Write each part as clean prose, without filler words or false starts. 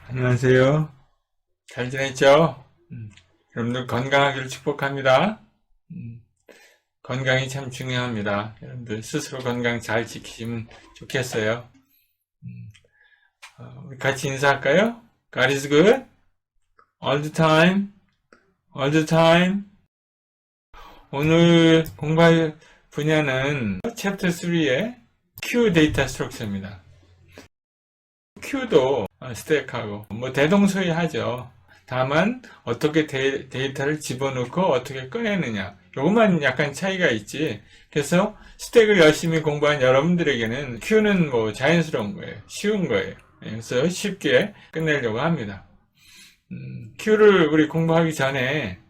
안녕하세요. 잘 지냈죠? 여러분들 건강하기를 축복합니다. 건강이 참 중요합니다. 여러분들 스스로 건강 잘 지키시면 좋겠어요. 우리 같이 인사할까요? God is good all the time, all the time. 오늘 공부할 분야는 챕터 3의 Q 데이터 스트럭처입니다. Q도 스택하고 대동소이하죠. 다만 어떻게 데이터를 집어넣고 어떻게 꺼내느냐, 요것만 약간 차이가 있지. 그래서 스택을 열심히 공부한 여러분들에게는 Q는 자연스러운 거예요. 쉬운 거예요. 그래서 쉽게 끝내려고 합니다. Q를 우리 공부하기 전에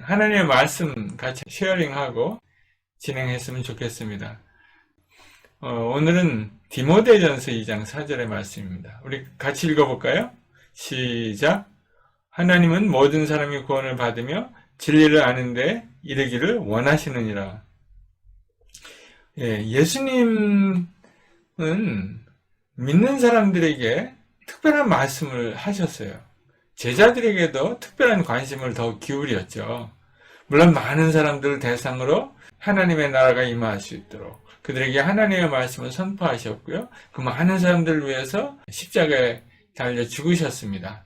하나님의 말씀 같이 쉐어링하고 진행했으면 좋겠습니다. 오늘은 디모데전서 2장 4절의 말씀입니다. 우리 같이 읽어볼까요? 시작. 하나님은 모든 사람이 구원을 받으며 진리를 아는데 이르기를 원하시느니라. 예수님은 믿는 사람들에게 특별한 말씀을 하셨어요. 제자들에게도 특별한 관심을 더 기울였죠. 물론 많은 사람들을 대상으로 하나님의 나라가 임할 수 있도록 그들에게 하나님의 말씀을 선포하셨고요. 그 많은 사람들을 위해서 십자가에 달려 죽으셨습니다.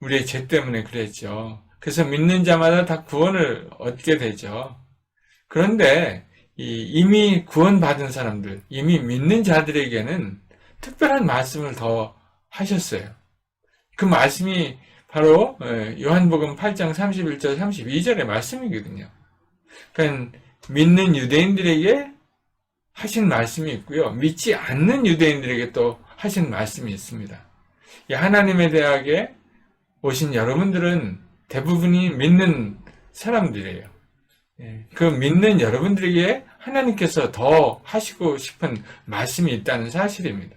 우리의 죄 때문에 그랬죠. 그래서 믿는 자마다 다 구원을 얻게 되죠. 그런데 이미 구원받은 사람들, 이미 믿는 자들에게는 특별한 말씀을 더 하셨어요. 그 말씀이 바로 요한복음 8장 31절 32절의 말씀이거든요. 그러니까 믿는 유대인들에게 하신 말씀이 있고요. 믿지 않는 유대인들에게 또 하신 말씀이 있습니다. 하나님의 대학에 오신 여러분들은 대부분이 믿는 사람들이에요. 그 믿는 여러분들에게 하나님께서 더 하시고 싶은 말씀이 있다는 사실입니다.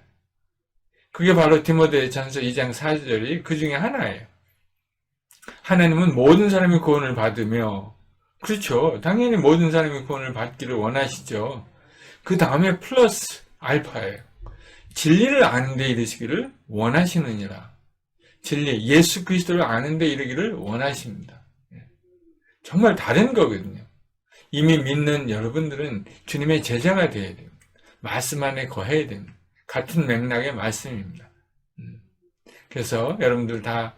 그게 바로 디모데전서 2장 4절이 그 중에 하나예요. 하나님은 모든 사람이 구원을 받으며, 그렇죠. 당연히 모든 사람이 구원을 받기를 원하시죠. 그 다음에 플러스 알파예요. 진리를 아는 데 이르시기를 원하시느니라. 진리, 예수 그리스도를 아는 데 이르기를 원하십니다. 정말 다른 거거든요. 이미 믿는 여러분들은 주님의 제자가 되어야 됩니다. 말씀 안에 거해야 됩니다. 같은 맥락의 말씀입니다. 그래서 여러분들 다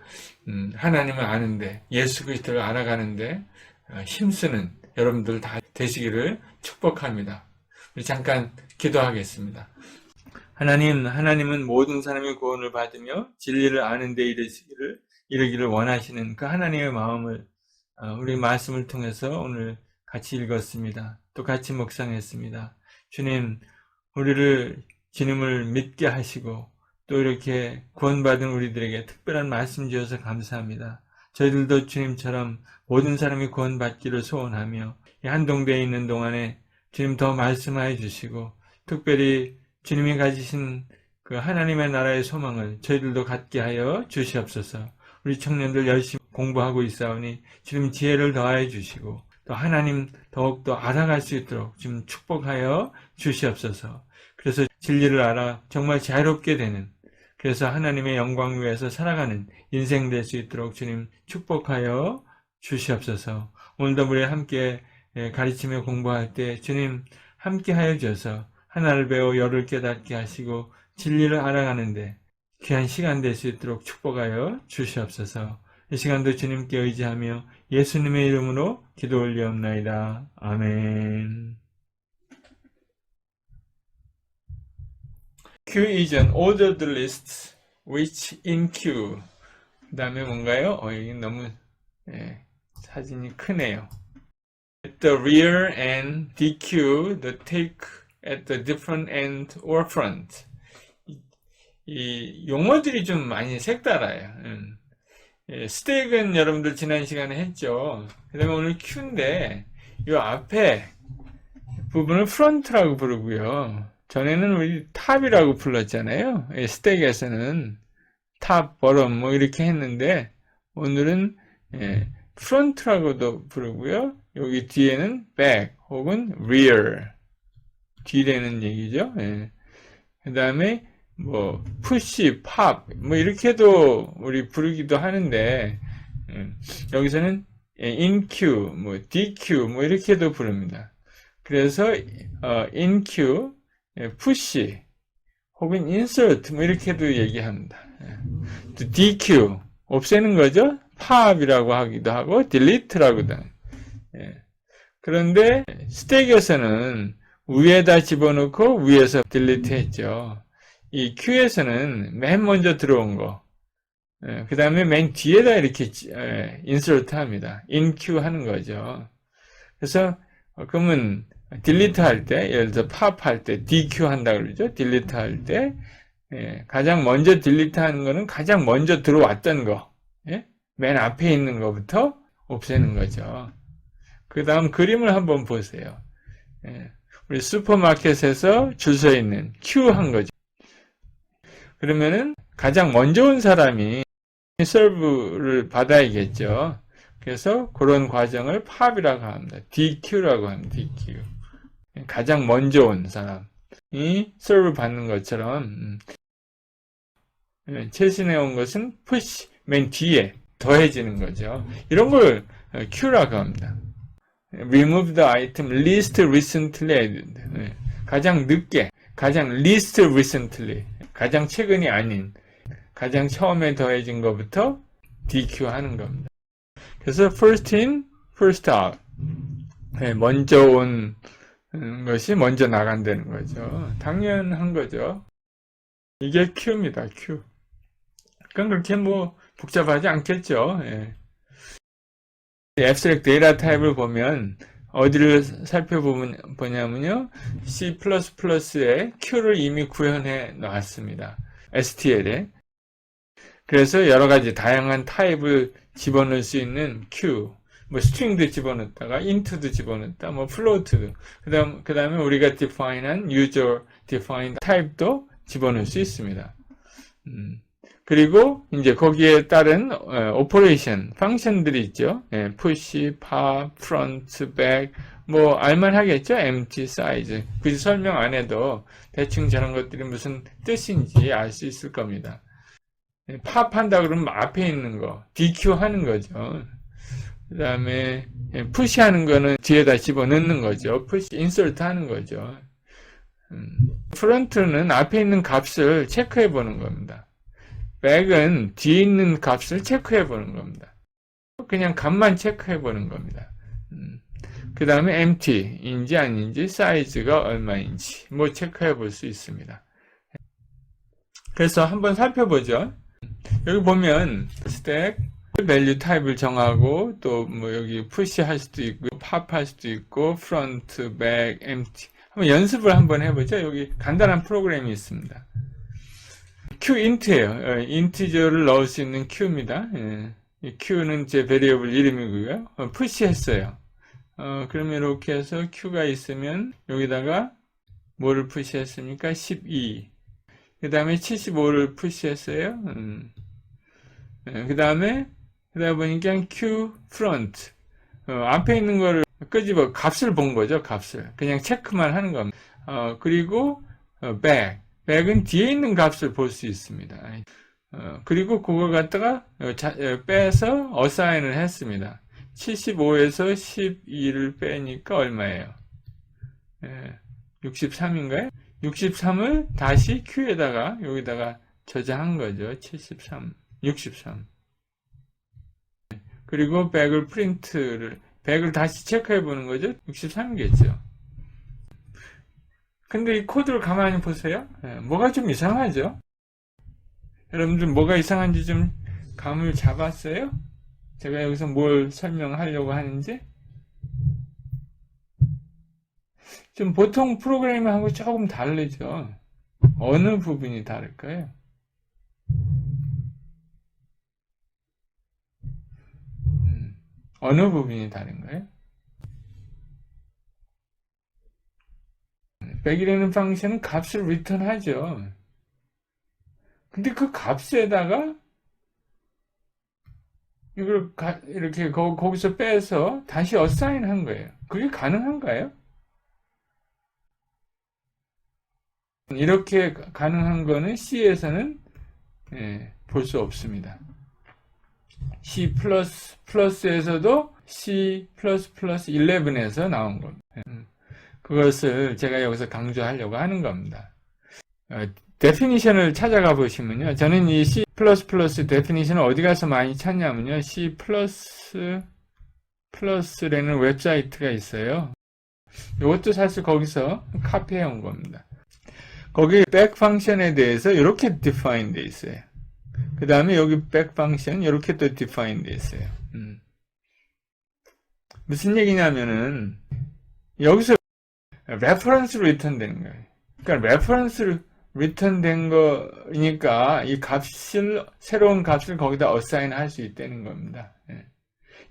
하나님을 아는데, 예수 그리스도를 알아가는데 힘쓰는 여러분들 다 되시기를 축복합니다. 우리 잠깐 기도하겠습니다. 하나님은 모든 사람이 구원을 받으며 진리를 아는 데 이르기를 원하시는 그 하나님의 마음을 우리 말씀을 통해서 오늘 같이 읽었습니다. 또 같이 묵상했습니다. 주님, 우리를 주님을 믿게 하시고 또 이렇게 구원받은 우리들에게 특별한 말씀 주셔서 감사합니다. 저희들도 주님처럼 모든 사람이 구원받기를 소원하며 이 한동대에 있는 동안에 주님 더 말씀하여 주시고 특별히 주님이 가지신 그 하나님의 나라의 소망을 저희들도 갖게 하여 주시옵소서. 우리 청년들 열심히 공부하고 있사오니 주님 지혜를 더하여 주시고 또 하나님 더욱더 알아갈 수 있도록 주님 축복하여 주시옵소서. 그래서 진리를 알아 정말 자유롭게 되는, 그래서 하나님의 영광 위에서 살아가는 인생 될 수 있도록 주님 축복하여 주시옵소서. 오늘도 우리 함께 가르치며 공부할 때 주님 함께 하여 주셔서 하나를 배워 열을 깨닫게 하시고 진리를 알아가는데 귀한 시간 될 수 있도록 축복하여 주시옵소서. 이 시간도 주님께 의지하며 예수님의 이름으로 기도 올리옵나이다. 아멘. Q is an ordered list which in Q. 그 다음에 뭔가요? 여기 너무 사진이 크네요. At the rear and DQ, the take at the different end or front. 이 용어들이 좀 많이 색달라요. 스택은 여러분들 지난 시간에 했죠. 그 다음에 오늘 Q인데 이 앞에 부분을 프론트라고 부르고요. 전에는 우리 탑이라고 불렀잖아요. 스택에서는 탑, 버럼 이렇게 했는데 오늘은 프론트라고도 부르고요. 여기 뒤에는 백 혹은 rear, 뒤라는 얘기죠. 예. 그 다음에 뭐 push, pop 뭐 이렇게도 우리 부르기도 하는데 여기서는 inq, 뭐 dq 뭐 이렇게도 부릅니다. 그래서 inq, push 혹은 insert 뭐 이렇게도 얘기합니다. dq 없애는 거죠. pop이라고 하기도 하고 delete라고도 합니다. 그런데 스택에서는 위에다 집어넣고 위에서 delete 했죠. 이 Q에서는 맨 먼저 들어온 거, 그 다음에 맨 뒤에다 이렇게 insert 합니다. in Q 하는 거죠. 그래서 그러면 delete 할 때, 예를 들어 pop 할 때 DQ 한다 그러죠. delete 할 때 가장 먼저 delete 하는 거는 가장 먼저 들어왔던 거, 맨 앞에 있는 거부터 없애는 거죠. 그 다음 그림을 한번 보세요. 우리 슈퍼마켓에서 줄 서 있는 Q 한 거죠. 그러면은 가장 먼저 온 사람이 서브를 받아야겠죠. 그래서 그런 과정을 팝이라고 합니다. DQ라고 합니다. DQ. 가장 먼저 온 사람이 서브 받는 것처럼 최신에 온 것은 push, 맨 뒤에 더해지는 거죠. 이런 걸 Q라고 합니다. remove the item least recently added. 가장 늦게, 가장 least recently, 가장 최근이 아닌, 가장 처음에 더해진 것부터 DQ 하는 겁니다. 그래서 first in, first out. 먼저 온 것이 먼저 나간다는 거죠. 당연한 거죠. 이게 Q입니다. Q. 그건 그렇게 뭐 복잡하지 않겠죠. abstract data 타입을 보면 어디를 살펴보냐면요. C++에 Q를 이미 구현해 놨습니다. STL에. 그래서 여러 가지 다양한 타입을 집어넣을 수 있는 Q, 뭐 string도 집어넣다가 int도 집어넣다, 뭐 float도. 그다음에 우리가 define한 user defined 타입도 집어넣을 수 있습니다. 그리고 이제 거기에 따른 오퍼레이션, 펑션들이 있죠. push, pop, front, back, 뭐 알만하겠죠. empty, size. 굳이 설명 안 해도 대충 저런 것들이 무슨 뜻인지 알 수 있을 겁니다. pop 한다 그러면 앞에 있는 거, DQ 하는 거죠. 그 다음에 push 하는 거는 뒤에다 집어넣는 거죠. push, insert 하는 거죠. front는 앞에 있는 값을 체크해 보는 겁니다. back은 뒤에 있는 값을 체크해 보는 겁니다. 그냥 값만 체크해 보는 겁니다. 그 다음에 empty인지 아닌지, 사이즈가 얼마인지 뭐 체크해 볼 수 있습니다. 그래서 한번 살펴보죠. 여기 보면 스택 밸류 타입을 정하고 또 뭐 여기 push 할 수도 있고 pop 할 수도 있고 front, back, empty 한번 연습을 한번 해보죠. 여기 간단한 프로그램이 있습니다. qint예요. 인티저를 넣을 수 있는 q입니다. q는 제 베리어블 이름이고요. push 했어요. 그러면 이렇게 해서 q가 있으면 여기다가 뭐를 push 했습니까? 12. 그 다음에 75를 push 했어요. 그 다음에 그러다 보니까 q front. 앞에 있는 거를 끄집어 값을 본 거죠. 값을. 그냥 체크만 하는 겁니다. 그리고 back. back은 뒤에 있는 값을 볼 수 있습니다. 그리고 그걸 갖다가 빼서 assign을 했습니다. 75에서 12를 빼니까 얼마예요? 63인가요? 63을 다시 Q에다가 여기다가 저장한 거죠. 73, 63. 그리고 100을 프린트를 100을 다시 체크해 보는 거죠. 63이겠죠. 근데 이 코드를 가만히 보세요. 뭐가 좀 이상하죠? 여러분들 뭐가 이상한지 좀 감을 잡았어요? 제가 여기서 뭘 설명하려고 하는지? 좀 보통 프로그램하고 조금 다르죠. 어느 부분이 다를까요? 어느 부분이 다른가요? 100이라는 펑션은 값을 리턴하죠. 근데 그 값에다가 이걸 이렇게 거기서 빼서 다시 어사인 한 거예요. 그게 가능한가요? 이렇게 가능한 거는 C에서는 볼 수 없습니다. C++에서도 C++ 11에서 나온 겁니다. 그것을 제가 여기서 강조하려고 하는 겁니다. 데피니션을 찾아가 보시면요. 저는 이 C++ 데피니션을 어디 가서 많이 찾냐면요. C++라는 웹사이트가 있어요. 이것도 사실 거기서 카피해 온 겁니다. 거기 back 펑션에 대해서 이렇게 define 돼 있어요. 그 다음에 여기 back 펑션 이렇게 또 define 돼 있어요. 무슨 얘기냐면은 여기서 reference로 return 되는 거예요. 그러니까 reference로 return 된 거니까 이 값을 새로운 값을 거기다 assign 할 수 있다는 겁니다.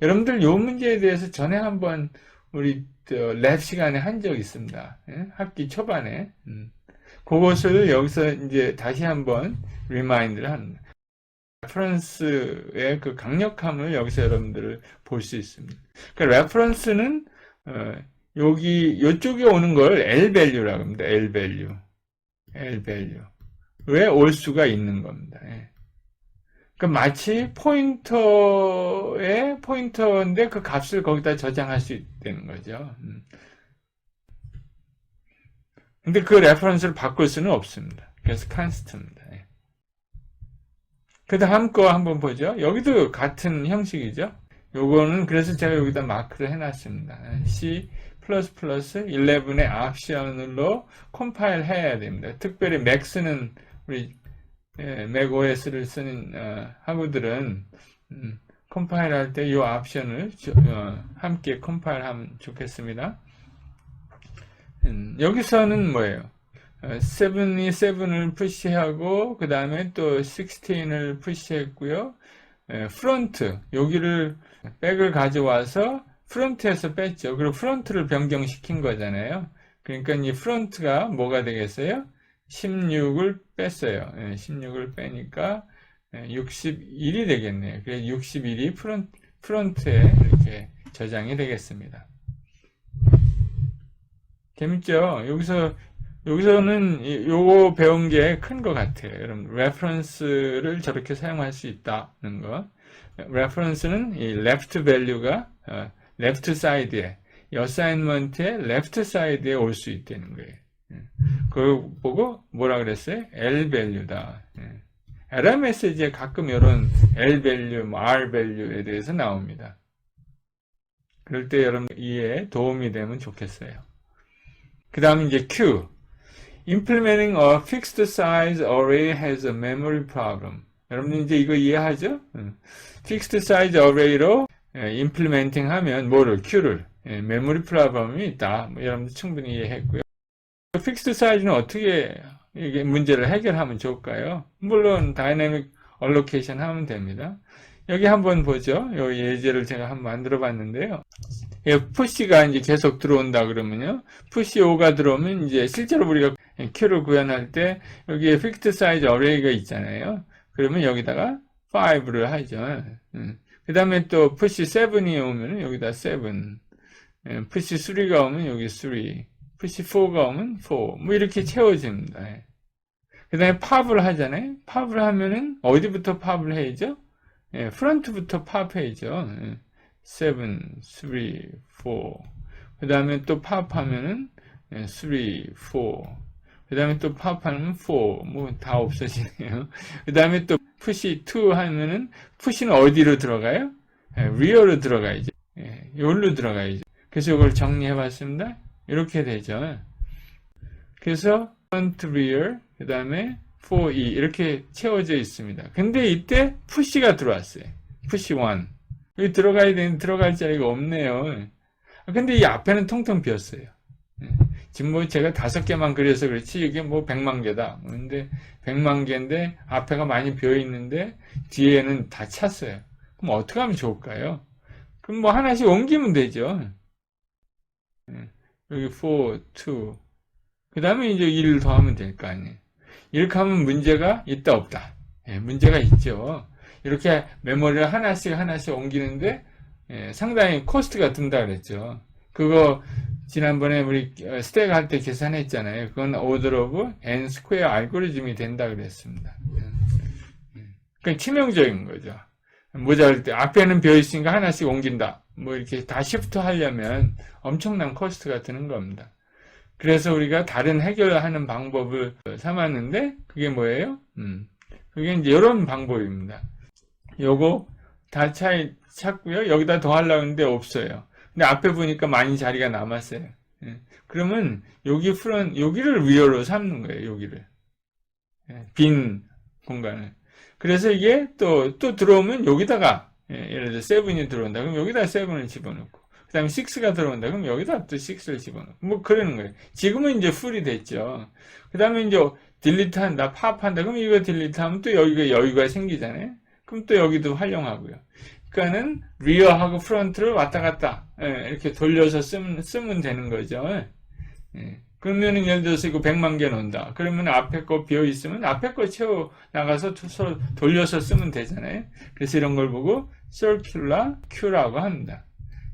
여러분들 이 문제에 대해서 전에 한번 우리 랩 시간에 한 적 있습니다. 학기 초반에. 그것을 여기서 이제 다시 한번 리마인드를 합니다. 레퍼런스의 그 강력함을 여기서 여러분들을 볼 수 있습니다. 그러니까 레퍼런스는 여기 이쪽에 오는 걸 L 밸류라고 합니다. L 밸류에 올 수가 있는 겁니다. 그러니까 마치 포인터인데 그 값을 거기다 저장할 수 있다는 거죠. 근데 그 레퍼런스를 바꿀 수는 없습니다. 그래서 constant입니다. 그 다음 거 한번 보죠. 여기도 같은 형식이죠. 요거는 그래서 제가 여기다 마크를 해놨습니다. C++ 11의 옵션으로 컴파일 해야 됩니다. 특별히 맥스는 우리 맥OS를 쓰는 학우들은 컴파일 할 때 이 옵션을 함께 컴파일하면 좋겠습니다. 여기서는 뭐예요? 7이 7을 푸시하고 그 다음에 또 16을 푸시했고요. 프론트 여기를 백을 가져와서 프론트에서 뺐죠. 그리고 프론트를 변경시킨 거잖아요. 그러니까 이 프론트가 뭐가 되겠어요? 16을 뺐어요. 16을 빼니까 61이 되겠네요. 그래서 61이 프론트에 이렇게 저장이 되겠습니다. 재밌죠? 여기서는 요거 배운 게 큰 것 같아요. 여러분, reference를 저렇게 사용할 수 있다는 거. reference는 이 left value가 left side에, 이 assignment의 left side에 올 수 있다는 거예요. 그걸 보고 뭐라 그랬어요? L value다. error message에 가끔 이런 L value, R value에 대해서 나옵니다. 그럴 때 여러분 이해에 도움이 되면 좋겠어요. 그 다음 이제 Q. Implementing a fixed size array has a memory problem. 여러분 이제 이거 이해하죠? Fixed size array로 implementing 하면 뭐를? Q를. memory problem이 있다. 여러분들 충분히 이해했고요. Fixed size는 어떻게 이게 문제를 해결하면 좋을까요? 물론 dynamic allocation 하면 됩니다. 여기 한번 보죠. 이 예제를 제가 한번 만들어 봤는데요. 푸시가 이제 계속 들어온다 그러면요. 푸시 5가 들어오면 이제 실제로 우리가 Q를 구현할 때 여기에 fixed size array가 있잖아요. 그러면 여기다가 5를 하죠. 그 다음에 또 푸시 7이 오면 여기다 7. 푸시 3가 오면 여기 3. 푸시 4가 오면 4. 뭐 이렇게 채워집니다. 그 다음에 팝을 하잖아요. 팝을 하면은 어디부터 팝을 해야죠? 프론트부터 팝해야죠. 7, 3, 4. 그 다음에 또 팝하면은 3, 4. 그 다음에 또 팝하면 4. 뭐 다 없어지네요. 그 다음에 또 푸시 2 하면은 푸시는 어디로 들어가요? 리어로 들어가야죠. 여기로 들어가야죠. 그래서 이걸 정리해 봤습니다. 이렇게 되죠. 그래서 front, rear, 그 다음에 4E 이렇게 채워져 있습니다. 근데 이때 푸시가 들어왔어요. 푸시 1. 여기 들어가야 되는데 들어갈 자리가 없네요. 근데 이 앞에는 텅텅 비었어요. 지금 뭐 제가 5개만 그려서 그렇지 이게 뭐 100만 개다. 근데 100만 개인데 앞에가 많이 비어 있는데 뒤에는 다 찼어요. 그럼 어떻게 하면 좋을까요? 그럼 뭐 하나씩 옮기면 되죠. 여기 4, 2. 그 다음에 이제 1을 더하면 될 거 아니에요. 이렇게 하면 문제가 있다 없다. 문제가 있죠. 이렇게 메모리를 하나씩 옮기는데 상당히 코스트가 든다 그랬죠. 그거 지난번에 우리 스택 할 때 계산했잖아요. 그건 오더 오브 n 스퀘어 알고리즘이 된다 그랬습니다. 그건 치명적인 거죠. 모자랄 때 앞에는 비어 있으니까 하나씩 옮긴다. 뭐 이렇게 다 시프트 하려면 엄청난 코스트가 드는 겁니다. 그래서 우리가 다른 해결하는 방법을 삼았는데 그게 뭐예요? 그게 이제 이런 방법입니다. 요거 다 찾고요. 여기다 더 하려고 했는데 없어요. 근데 앞에 보니까 많이 자리가 남았어요. 그러면 여기를 위로로 삼는 거예요. 여기를. 빈 공간을. 그래서 이게 또 들어오면 여기다가 예를 들어 7이 들어온다. 그럼 여기다 7을 집어넣고 그 다음에 6가 들어온다. 그럼 여기다 또 6를 집어넣고 뭐 그러는 거예요. 지금은 이제 풀이 됐죠. 그 다음에 이제 딜리트 한다, 팝한다. 그럼 이거 딜리트 하면 또 여기가 여유가 생기잖아요. 그럼 또 여기도 활용하고요. 그러니까는 리어하고 프론트를 왔다 갔다 이렇게 돌려서 쓰면 되는 거죠. 그러면은 예를 들어서 이거 100만 개 넣는다. 그러면 앞에 거 비어 있으면 앞에 거 채워 나가서 돌려서 쓰면 되잖아요. 그래서 이런 걸 보고 circular queue라고 합니다.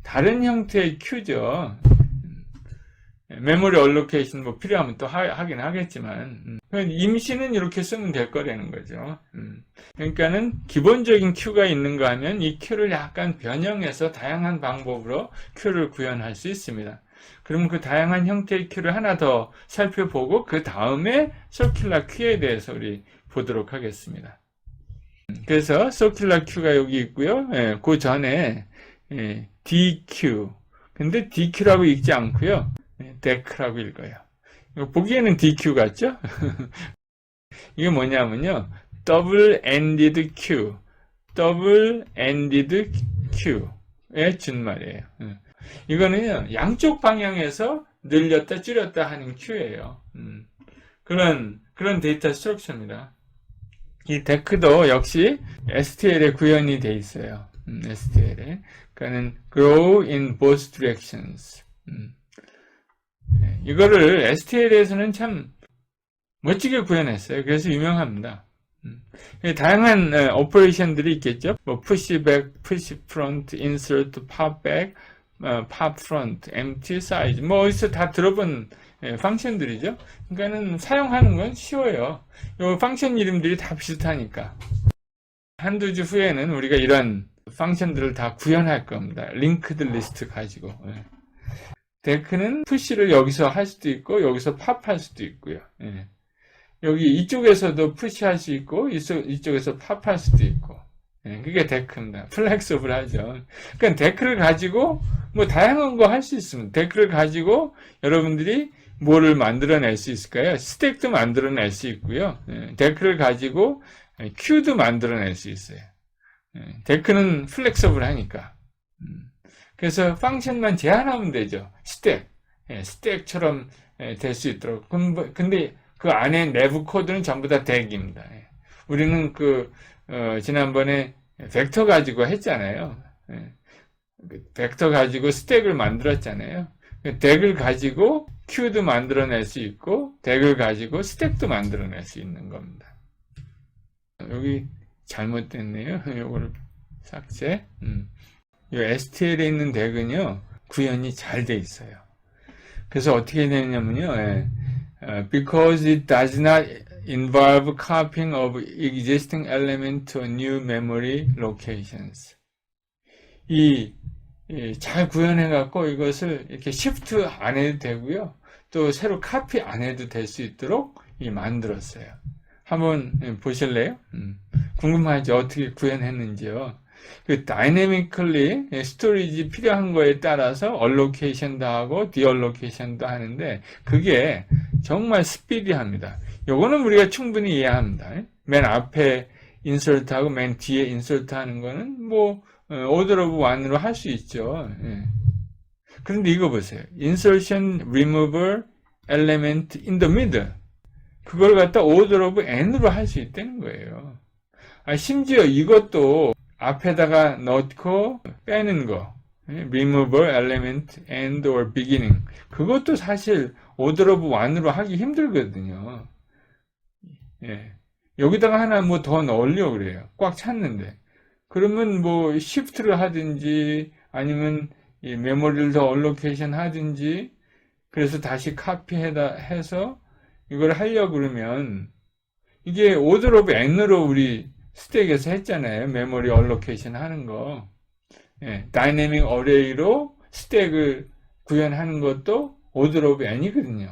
다른 형태의 queue죠. 메모리 얼로케이션 뭐 필요하면 또 하긴 하겠지만 임시는 이렇게 쓰면 될 거라는 거죠. 그러니까는 기본적인 큐가 있는가 하면 이 큐를 약간 변형해서 다양한 방법으로 큐를 구현할 수 있습니다. 그럼 그 다양한 형태의 큐를 하나 더 살펴보고 그 다음에 서큘러 큐에 대해서 우리 보도록 하겠습니다. 그래서 서큘러 큐가 여기 있고요. 그 전에 DQ 근데 DQ라고 읽지 않고요. 데크라고 읽어요. 보기에는 DQ 같죠? 이게 뭐냐면요. double-ended Q, double-ended Q의 준말이에요. 이거는요, 양쪽 방향에서 늘렸다 줄였다 하는 Q예요. 그런 데이터 스트럭처입니다. 이 데크도 역시 STL에 구현이 돼 있어요. STL에. 그러니까는 grow in both directions. 이거를 STL에서는 참 멋지게 구현했어요. 그래서 유명합니다. 다양한 오퍼레이션들이 있겠죠. 뭐 push back, push front, insert, pop back, pop front, empty size. 뭐 어디서 다 들어본 펑션들이죠. 그러니까는 사용하는 건 쉬워요. 이 펑션 이름들이 다 비슷하니까. 한두 주 후에는 우리가 이런 펑션들을 다 구현할 겁니다. 링크드 리스트 가지고. 데크는 푸시를 여기서 할 수도 있고 여기서 팝할 수도 있고요. 여기 이쪽에서도 푸시할 수 있고 이쪽에서 팝할 수도 있고. 그게 데크입니다. 플렉서블 하죠. 그러니까 데크를 가지고 뭐 다양한 거 할 수 있습니다. 데크를 가지고 여러분들이 뭐를 만들어낼 수 있을까요? 스택도 만들어낼 수 있고요. 데크를 가지고 큐도 만들어낼 수 있어요. 데크는 플렉서블 하니까. 그래서 펑션만 제한하면 되죠. 스택처럼 될 수 있도록. 근데 그 안에 내부 코드는 전부 다 덱입니다. 우리는 지난번에 벡터 가지고 했잖아요. 벡터 가지고 스택을 만들었잖아요. 덱을 가지고 큐도 만들어낼 수 있고, 덱을 가지고 스택도 만들어낼 수 있는 겁니다. 여기 잘못됐네요. 이거를 삭제. 이 STL에 있는 덱은요, 구현이 잘 돼 있어요. 그래서 어떻게 되냐면요, because it does not involve copying of existing element to new memory locations. 잘 구현해갖고 이것을 이렇게 shift 안 해도 되고요, 또 새로 카피 안 해도 될 수 있도록 만들었어요. 한번 보실래요? 궁금하죠? 어떻게 구현했는지요? 다이내미컬리 스토리지 필요한 거에 따라서 얼로케이션도 하고 디얼로케이션도 하는데 그게 정말 스피디합니다. 요거는 우리가 충분히 이해합니다. 맨 앞에 인설트하고 맨 뒤에 인설트하는 거는 뭐 오더 오브 원으로 할 수 있죠. 그런데 이거 보세요. insertion, removal, element in the middle. 그걸 갖다 오더 오브 n으로 할 수 있다는 거예요. 심지어 이것도 앞에다가 넣고 빼는 거, removal, element, end or beginning. 그것도 사실 오더 오브 원으로 하기 힘들거든요. 여기다가 하나 뭐 더 넣으려고 그래요. 꽉 찼는데. 그러면 뭐 시프트를 하든지 아니면 이 메모리를 더 얼로케이션 하든지 그래서 다시 해서 이걸 하려고 그러면 이게 오더 오브 n으로 우리 스택에서 했잖아요. 메모리 얼로케이션 하는 거. 예, 다이내믹 어레이로 스택을 구현하는 것도 오더 오브 n이거든요.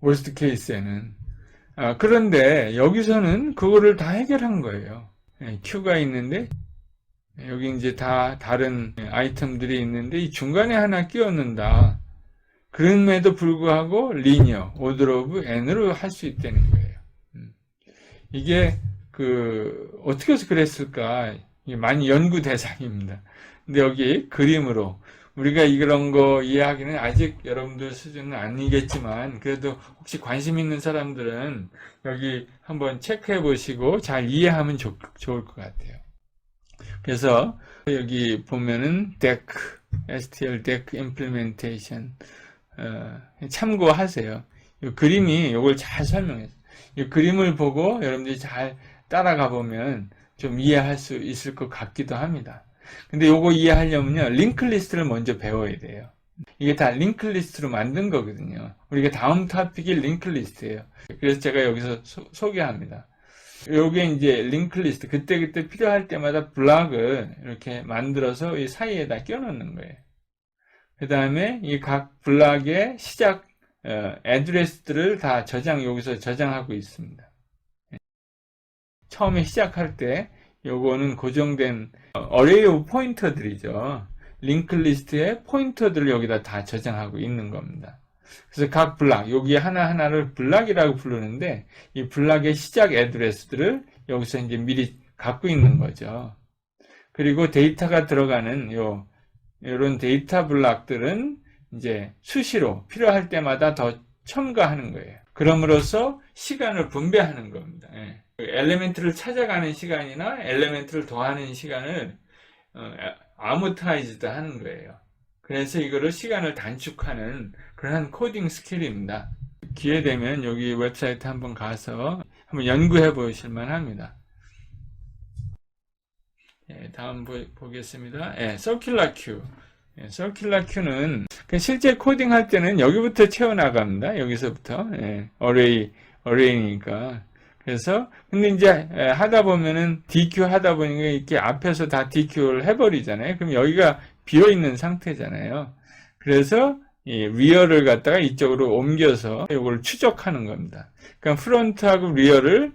월스트 케이스에는. 그런데 여기서는 그거를 다 해결한 거예요. 예, Q가 있는데 여기 이제 다 다른 아이템들이 있는데 이 중간에 하나 끼워 넣는다. 그럼에도 불구하고 리니어, 오더 오브 n으로 할 수 있다는 거예요. 이게 어떻게 해서 그랬을까? 이게 많이 연구 대상입니다. 근데 여기 그림으로 우리가 이런 거 이해하기는 아직 여러분들 수준은 아니겠지만 그래도 혹시 관심 있는 사람들은 여기 한번 체크해 보시고 잘 이해하면 좋을 것 같아요. 그래서 여기 보면은 DEC, STL DEC Implementation 참고하세요. 이 그림이 이걸 잘 설명해요. 이 그림을 보고 여러분들이 잘 따라가 보면 좀 이해할 수 있을 것 같기도 합니다. 근데 요거 이해하려면요, 링크 리스트를 먼저 배워야 돼요. 이게 다 링크 리스트로 만든 거거든요. 우리가 다음 토픽이 링크 리스트예요. 그래서 제가 여기서 소개합니다. 요게 이제 링크 리스트, 그때그때 필요할 때마다 블락을 이렇게 만들어서 이 사이에다 껴넣는 거예요. 그 다음에 이 각 블락의 시작 애드레스들을 다 여기서 저장하고 있습니다. 처음에 시작할 때 요거는 고정된 어레이 오브 포인터들이죠. 링크 리스트의 포인터들을 여기다 다 저장하고 있는 겁니다. 그래서 각 블락, 여기 하나하나를 블락이라고 부르는데 이 블락의 시작 애드레스들을 여기서 이제 미리 갖고 있는 거죠. 그리고 데이터가 들어가는 이런 데이터 블락들은 이제 수시로 필요할 때마다 더 첨가하는 거예요. 그럼으로써 시간을 분배하는 겁니다. 예. 엘리멘트를 찾아가는 시간이나 엘리멘트를 더하는 시간을 아모타이즈드 하는 거예요. 그래서 이거를 시간을 단축하는 그런 코딩 스킬입니다. 기회 되면 여기 웹사이트 한번 가서 한번 연구해 보실 만합니다. 예, 다음 보겠습니다. 예, Circular Queue. 예, Circular Queue는 실제 코딩 할 때는 여기부터 채워나갑니다. 여기서부터. 예, 어레이니까. 그래서 근데 이제 하다 보면은 DQ 하다 보니까 이렇게 앞에서 다 DQ를 해버리잖아요. 그럼 여기가 비어 있는 상태잖아요. 그래서 이 리어를 갖다가 이쪽으로 옮겨서 이걸 추적하는 겁니다. 그러니까 프론트하고 리어를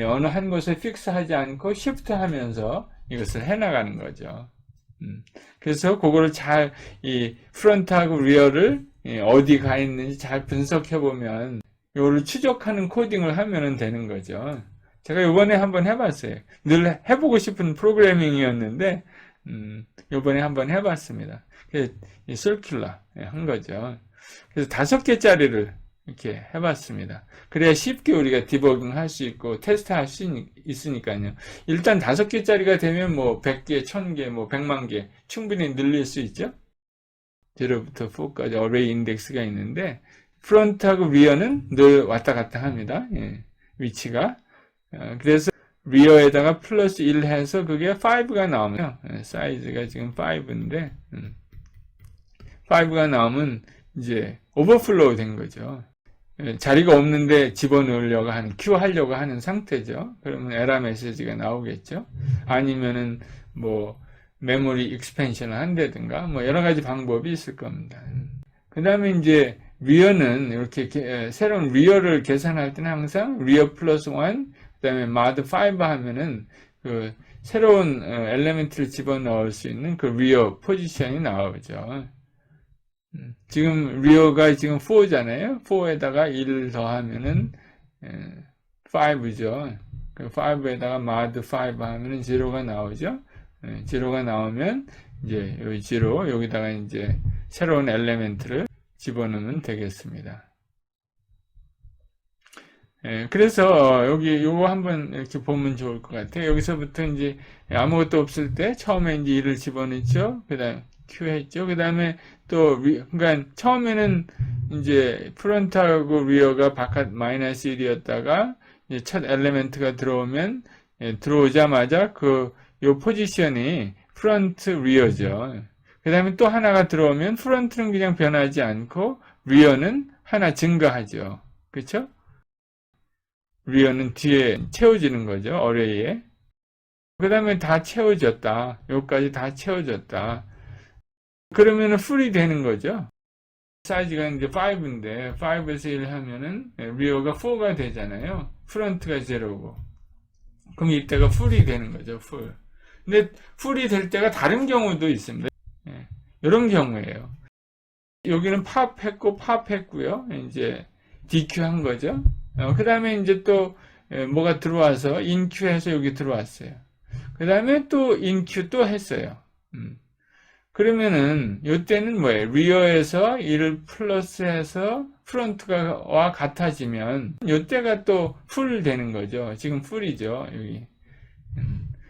어느 한 곳에 픽스하지 않고 시프트하면서 이것을 해나가는 거죠. 그래서 그거를 이 프론트하고 리어를 어디 가 있는지 잘 분석해 보면 이거를 추적하는 코딩을 하면 되는 거죠. 제가 이번에 한번 해봤어요. 늘 해보고 싶은 프로그래밍이었는데 이번에 한번 해봤습니다. 그래서 circular 한 거죠. 그래서 5개짜리를 이렇게 해봤습니다. 그래야 쉽게 우리가 디버깅 할 수 있고 테스트 할 수 있으니까요. 일단 5개짜리가 되면 뭐 100개, 1000개, 뭐 100만 개 충분히 늘릴 수 있죠. 0부터 4까지 어레이 인덱스가 있는데 프론트하고 리어는 늘 왔다 갔다 합니다. 예, 위치가. 그래서 리어에다가 플러스 1 해서 그게 5가 나오면 사이즈가 지금 5인데 5가 나오면 이제 오버플로우 된 거죠. 자리가 없는데 집어넣으려고 하는, 큐 하려고 하는 상태죠. 그러면 에러 메시지가 나오겠죠. 아니면은 뭐 메모리 익스펜션을 한다든가 뭐 여러 가지 방법이 있을 겁니다. 그 다음에 이제 리어는 이렇게 새로운 리어를 계산할 때는 항상 리어 플러스 1, 그 다음에 mod 5 하면은 그 새로운 엘리멘트를 집어넣을 수 있는 그 리어 포지션이 나오죠. 지금 리어가 지금 4잖아요. 4에다가 1을 더하면은 5죠. 그 5에다가 mod 5 하면은 0가 나오죠. 0가 나오면 이제 여기 0 여기다가 이제 새로운 엘리멘트를 집어넣으면 되겠습니다. 그래서 여기 요거 한번 이렇게 보면 좋을 것 같아요. 여기서부터 이제 아무것도 없을 때 처음에 이제 1을 집어넣죠. 그 다음 Q 했죠. 그 다음에 또 그러니까 처음에는 이제 프론트하고 리어가 바깥 마이너스 1이었다가 이제 첫 엘리멘트가 들어오면 들어오자마자 그 요 포지션이 프런트 리어죠. 그 다음에 또 하나가 들어오면 프런트는 그냥 변하지 않고 리어는 하나 증가하죠. 그쵸? 리어는 뒤에 채워지는 거죠. 어레이에. 그 다음에 다 채워졌다. 여기까지 다 채워졌다. 그러면은 풀이 되는 거죠. 사이즈가 이제 5인데 5에서 1 하면은 리어가 4가 되잖아요. 프런트가 0고. 그럼 이때가 풀이 되는 거죠. 풀. 근데 풀이 될 때가 다른 경우도 있습니다. 예, 이런 경우예요. 여기는 팝했고 팝했고요. 이제 DQ 한 거죠. 그 다음에 이제 또 뭐가 들어와서 인큐 해서 여기 들어왔어요. 그 다음에 또 인큐 또 했어요. 그러면은 이때는 뭐예요? 리어에서 1을 플러스해서 프론트와 같아지면 이때가 또 풀 되는 거죠. 지금 풀이죠. 여기.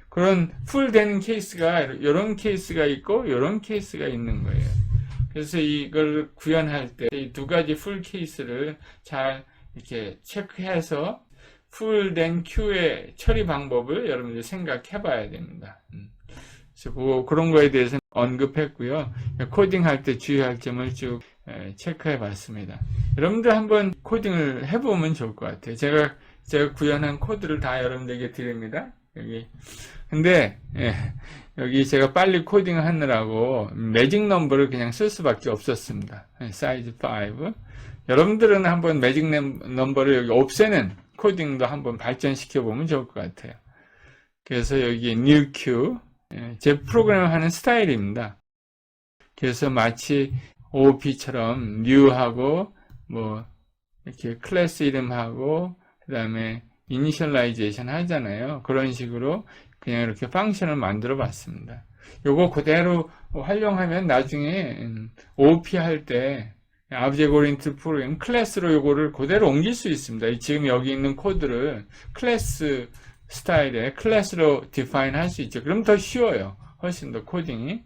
그런 풀 되는 케이스가 이런 케이스가 있고 이런 케이스가 있는 거예요. 그래서 이걸 구현할 때 이 두 가지 풀 케이스를 잘 이렇게 체크해서 풀 된 Q의 처리 방법을 여러분들 생각해 봐야 됩니다. 그래서 그런 거에 대해서 언급했고요. 코딩할 때 주의할 점을 쭉 체크해 봤습니다. 여러분들 한번 코딩을 해보면 좋을 것 같아요. 제가 구현한 코드를 다 여러분들에게 드립니다. 여기. 근데, 여기 제가 빨리 코딩을 하느라고 매직 넘버를 그냥 쓸 수밖에 없었습니다. 사이즈 5. 여러분들은 한번 매직 넘버를 여기 없애는 코딩도 한번 발전시켜 보면 좋을 것 같아요. 그래서 여기 new Q. 제 프로그램을 하는 스타일입니다. 그래서 마치 OOP처럼 new하고 뭐 이렇게 클래스 이름하고 그 다음에 이니셜라이제이션 하잖아요. 그런 식으로 그냥 이렇게 펑션을 만들어 봤습니다. 요거 그대로 활용하면 나중에 OOP 할 때 Object Oriented Program 클래스로 요거를 그대로 옮길 수 있습니다. 지금 여기 있는 코드를 클래스 스타일의 클래스로 디파인 할 수 있죠. 그럼 더 쉬워요. 훨씬 더 코딩이.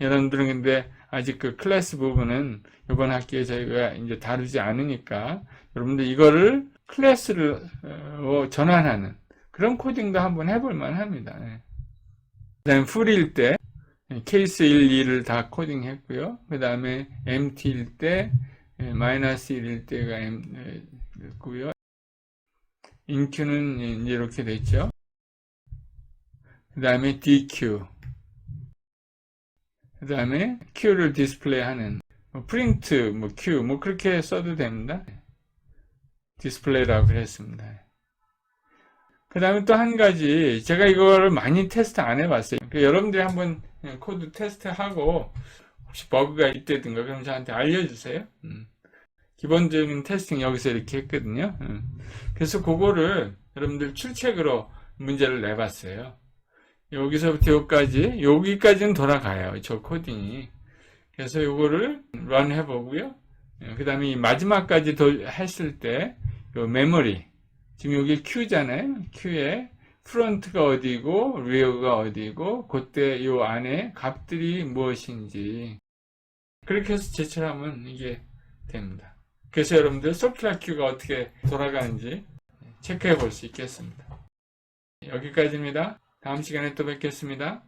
여러분들은 근데 아직 그 클래스 부분은 이번 학기에 저희가 이제 다루지 않으니까 여러분들 이거를 클래스를 전환하는 그런 코딩도 한번 해볼 만합니다. 그 다음에 풀일 때 케이스 1, 2를 다 코딩했고요. 그 다음에 empty일 때 마이너스 1일 때가 있고요. 인큐는 이제 이렇게 됐죠. 그 다음에 DQ. 그 다음에 Q를 디스플레이하는 프린트, Q, 그렇게 써도 됩니다. 디스플레이라고 했습니다. 그 다음에 또 한 가지, 제가 이거를 많이 테스트 안 해봤어요. 그러니까 여러분들이 한번 코드 테스트하고 혹시 버그가 있다든가 그럼 저한테 알려주세요. 기본적인 테스팅 여기서 이렇게 했거든요. 그래서 그거를 여러분들 출첵으로 문제를 내봤어요. 여기서부터 여기까지는 돌아가요. 저 코딩이. 그래서 요거를 런 해보고요. 그 다음에 이 마지막까지 했을 때, 요 메모리. 지금 여기 Q잖아요. Q에 프론트가 어디고, 리어가 어디고, 그때 요 안에 값들이 무엇인지. 그렇게 해서 제출하면 이게 됩니다. 그래서 여러분들 서큘러 Q가 어떻게 돌아가는지 체크해 볼 수 있겠습니다. 여기까지입니다. 다음 시간에 또 뵙겠습니다.